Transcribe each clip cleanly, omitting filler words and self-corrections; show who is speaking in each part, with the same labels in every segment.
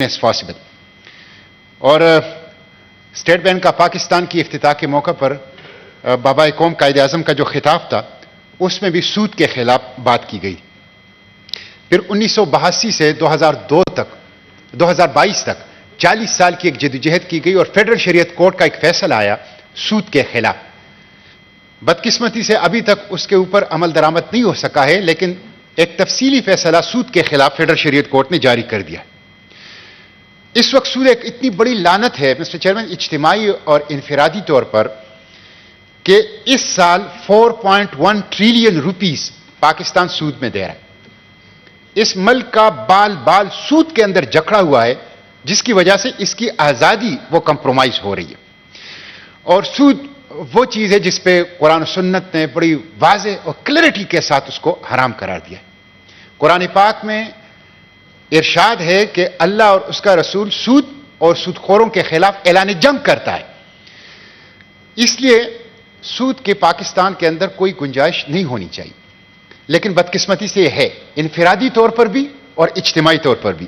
Speaker 1: as possible. اور state bank کا پاکستان کی افتتاح کے موقع پر بابا قوم قائد اعظم کا جو خطاب تھا اس میں بھی سود کے خلاف بات کی گئی. پھر 1982 سے 2022 تک 40 سال کی ایک جدوجہد کی گئی اور فیڈرل شریعت کورٹ کا ایک فیصلہ آیا سود کے خلاف. بدقسمتی سے ابھی تک اس کے اوپر عمل درآمد نہیں ہو سکا ہے، لیکن ایک تفصیلی فیصلہ سود کے خلاف فیڈرل شریعت کورٹ نے جاری کر دیا. اس وقت سود ایک اتنی بڑی لعنت ہے مسٹر چیئرمین، اجتماعی اور انفرادی طور پر، کہ اس سال 4.1 ٹریلین روپیز پاکستان سود میں دے رہا ہے. اس ملک کا بال بال سود کے اندر جکڑا ہوا ہے، جس کی وجہ سے اس کی آزادی وہ کمپرومائز ہو رہی ہے. اور سود وہ چیز ہے جس پہ قرآن و سنت نے بڑی واضح اور کلیئرٹی کے ساتھ اس کو حرام قرار دیا ہے. قرآن پاک میں ارشاد ہے کہ اللہ اور اس کا رسول سود اور سود خوروں کے خلاف اعلان جنگ کرتا ہے. اس لیے سود کے پاکستان کے اندر کوئی گنجائش نہیں ہونی چاہیے، لیکن بدقسمتی سے یہ ہے، انفرادی طور پر بھی اور اجتماعی طور پر بھی.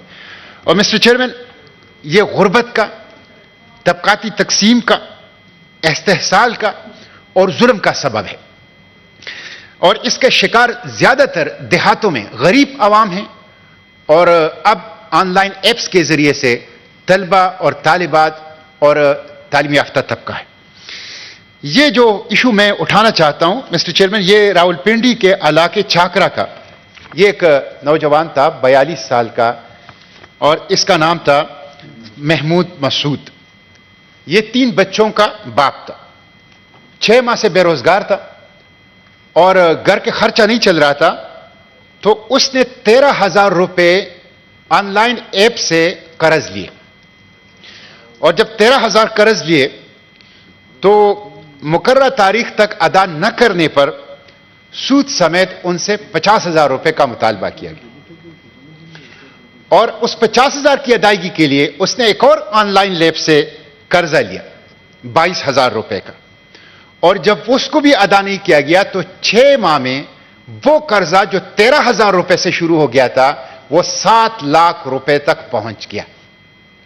Speaker 1: اور مسٹر چیئرمین، یہ غربت کا، طبقاتی تقسیم کا، استحصال کا اور ظلم کا سبب ہے. اور اس کے شکار زیادہ تر دیہاتوں میں غریب عوام ہیں، اور اب آن لائن ایپس کے ذریعے سے طلبہ اور طالبات اور تعلیم یافتہ طبقہ ہے. یہ جو ایشو میں اٹھانا چاہتا ہوں مسٹر چیئرمین، یہ راولپنڈی کے علاقے چاکرا کا یہ ایک نوجوان تھا 42 سال کا، اور اس کا نام تھا محمود مسعود. یہ 3 بچوں کا باپ تھا، 6 ماہ سے بے روزگار تھا اور گھر کے خرچہ نہیں چل رہا تھا. تو اس نے 13,000 روپے آن لائن ایپ سے قرض لیے، اور جب 13,000 قرض لیے تو مقررہ تاریخ تک ادا نہ کرنے پر سود سمیت ان سے 50,000 روپے کا مطالبہ کیا گیا. اور اس 50,000 کی ادائیگی کے لیے اس نے ایک اور آن لائن لیب سے قرضہ لیا 22,000 روپے کا، اور جب اس کو بھی ادا نہیں کیا گیا تو 6 ماہ میں وہ قرضہ جو 13,000 روپے سے شروع ہو گیا تھا وہ 7 لاکھ روپے تک پہنچ گیا.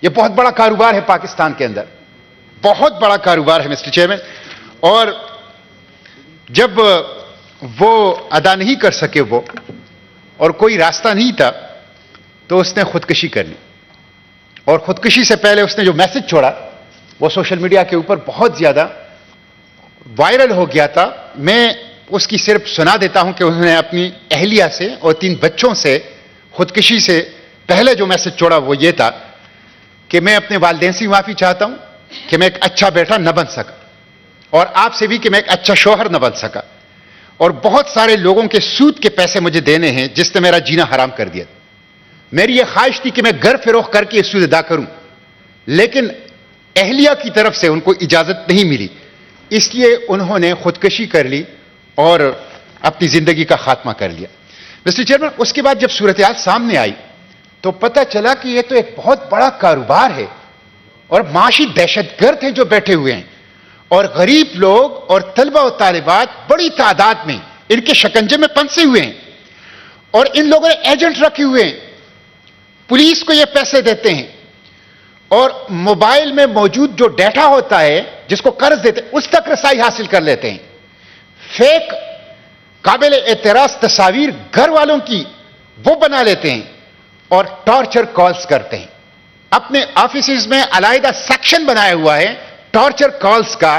Speaker 1: یہ بہت بڑا کاروبار ہے پاکستان کے اندر، بہت بڑا کاروبار ہے مسٹر چیئرمین. اور جب وہ ادا نہیں کر سکے وہ، اور کوئی راستہ نہیں تھا، تو اس نے خودکشی کر لی. اور خودکشی سے پہلے اس نے جو میسج چھوڑا وہ سوشل میڈیا کے اوپر بہت زیادہ وائرل ہو گیا تھا. میں اس کی صرف سنا دیتا ہوں کہ انہوں نے اپنی اہلیہ سے اور 3 بچوں سے خودکشی سے پہلے جو میسج چھوڑا وہ یہ تھا کہ میں اپنے والدین سے معافی چاہتا ہوں کہ میں ایک اچھا بیٹا نہ بن سکا، اور آپ سے بھی کہ میں ایک اچھا شوہر نہ بن سکا، اور بہت سارے لوگوں کے سود کے پیسے مجھے دینے ہیں جس نے میرا جینا حرام کر دیا. میری یہ خواہش تھی کہ میں گھر فروخت کر کے یہ سود ادا کروں، لیکن اہلیہ کی طرف سے ان کو اجازت نہیں ملی، اس لیے انہوں نے خودکشی کر لی اور اپنی زندگی کا خاتمہ کر لیا. مسٹر چیئرمین، اس کے بعد جب صورتحال سامنے آئی تو پتہ چلا کہ یہ تو ایک بہت بڑا کاروبار ہے، اور معاشی دہشت گرد ہیں جو بیٹھے ہوئے ہیں، اور غریب لوگ اور طلبہ و طالبات بڑی تعداد میں ان کے شکنجے میں پھنسے ہوئے ہیں. اور ان لوگوں نے ایجنٹ رکھے ہوئے ہیں، پولیس کو یہ پیسے دیتے ہیں، اور موبائل میں موجود جو ڈیٹا ہوتا ہے جس کو قرض دیتے ہیں اس تک رسائی حاصل کر لیتے ہیں. فیک قابل اعتراض تصاویر گھر والوں کی وہ بنا لیتے ہیں اور ٹارچر کالز کرتے ہیں. اپنے آفیسز میں علیحدہ سیکشن بنایا ہوا ہے ٹارچر کالز کا،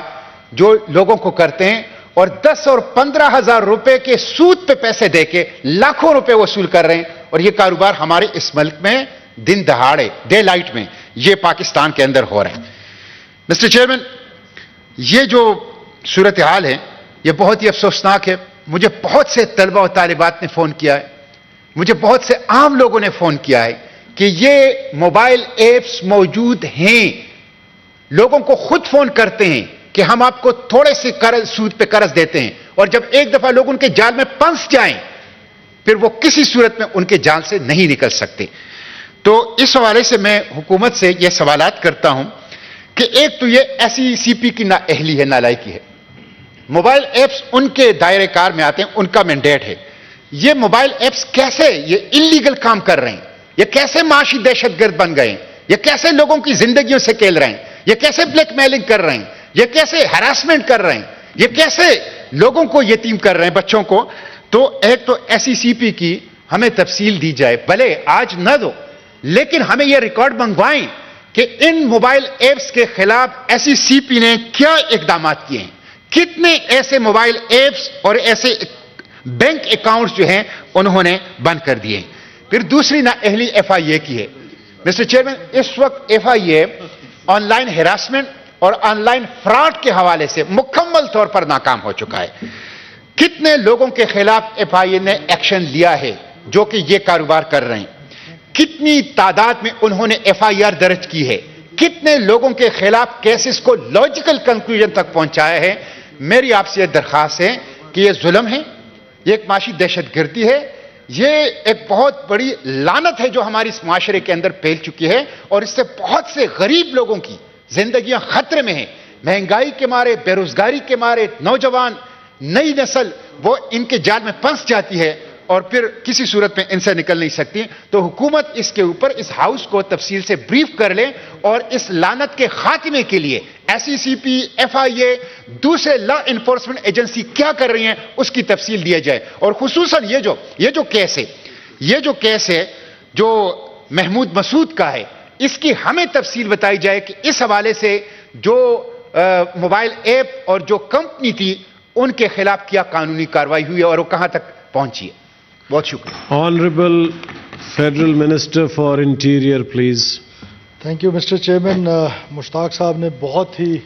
Speaker 1: جو لوگوں کو کرتے ہیں، اور 10 اور 15,000 روپے کے سود پہ پیسے دے کے لاکھوں روپے وصول کر رہے ہیں. اور یہ کاروبار ہمارے اس ملک میں دن دہاڑے ڈے لائٹ میں یہ پاکستان کے اندر ہو رہا ہے. مسٹر چیئرمین، یہ جو صورتحال ہے یہ بہت ہی افسوسناک ہے. مجھے بہت سے طلبہ و طالبات نے فون کیا ہے، مجھے بہت سے عام لوگوں نے فون کیا ہے کہ یہ موبائل ایپس موجود ہیں. لوگوں کو خود فون کرتے ہیں کہ ہم آپ کو تھوڑے سے سود پہ قرض دیتے ہیں، اور جب ایک دفعہ لوگ ان کے جال میں پھنس جائیں پھر وہ کسی صورت میں ان کے جال سے نہیں نکل سکتے. تو اس حوالے سے میں حکومت سے یہ سوالات کرتا ہوں کہ ایک تو یہ ایسی سی پی کی نااہلی ہے، نالائکی ہے. موبائل ایپس ان کے دائرے کار میں آتے ہیں، ان کا مینڈیٹ ہے. یہ موبائل ایپس کیسے یہ انلیگل کام کر رہے ہیں، یہ کیسے معاشی دہشت گرد بن گئے ہیں، یہ کیسے لوگوں کی زندگیوں سے کھیل رہے ہیں, یہ کیسے بلیک میلنگ کر رہے ہیں, یہ کیسے ہراسمنٹ کر رہے ہیں, یہ کیسے لوگوں کو یتیم کر رہے ہیں, بچوں کو. تو ایک تو ایسی سی پی کی ہمیں تفصیل دی جائے, بھلے آج نہ دو لیکن ہمیں یہ ریکارڈ منگوائیں کہ ان موبائل ایپس کے خلاف ایسی سی پی نے کیا اقدامات کیے ہیں, کتنے ایسے موبائل ایپس اور ایسے بینک اکاؤنٹس جو ہیں انہوں نے بند کر دیے. پھر دوسری نااہلی ایف آئی اے کی ہے. مسٹر چیئرمین, اس وقت F I A online harassment اور آن لائن فراڈ کے حوالے سے مکمل طور پر ناکام ہو چکا ہے. کتنے لوگوں کے خلاف ایف آئی اے نے ایکشن لیا ہے جو کہ یہ کاروبار کر رہے ہیں, کتنی تعداد میں انہوں نے ایف آئی آر درج کی ہے, کتنے لوگوں کے خلاف کیسز کو لاجیکل کنکلوژن تک پہنچایا ہے. میری آپ سے یہ درخواست ہے کہ یہ ظلم ہے, یہ ایک معاشی دہشت گردی ہے, یہ ایک بہت بڑی لعنت ہے جو ہماری اس معاشرے کے اندر پھیل چکی ہے, اور اس سے بہت سے غریب لوگوں کی زندگیاں خطرے میں ہیں. مہنگائی کے مارے, بے روزگاری کے مارے نوجوان, نئی نسل وہ ان کے جال میں پھنس جاتی ہے اور پھر کسی صورت میں ان سے نکل نہیں سکتی. تو حکومت اس کے اوپر اس ہاؤس کو تفصیل سے بریف کر لے اور اس لعنت کے خاتمے کے لیے S E C P, F I اے, دوسرے لا انفورسمنٹ ایجنسی کیا کر رہی ہیں اس کی تفصیل دیا جائے. اور خصوصاً یہ جو کیس ہے جو محمود مسعود کا ہے, اس کی ہمیں تفصیل بتائی جائے کہ اس حوالے سے جو موبائل ایپ اور جو کمپنی تھی ان کے خلاف کیا قانونی کارروائی ہوئی ہے اور وہ کہاں تک پہنچی ہے. بہت شکریہ.
Speaker 2: Honourable federal minister for interior please.
Speaker 3: Thank you mister chairman. Mushtaq صاحب نے بہت ہی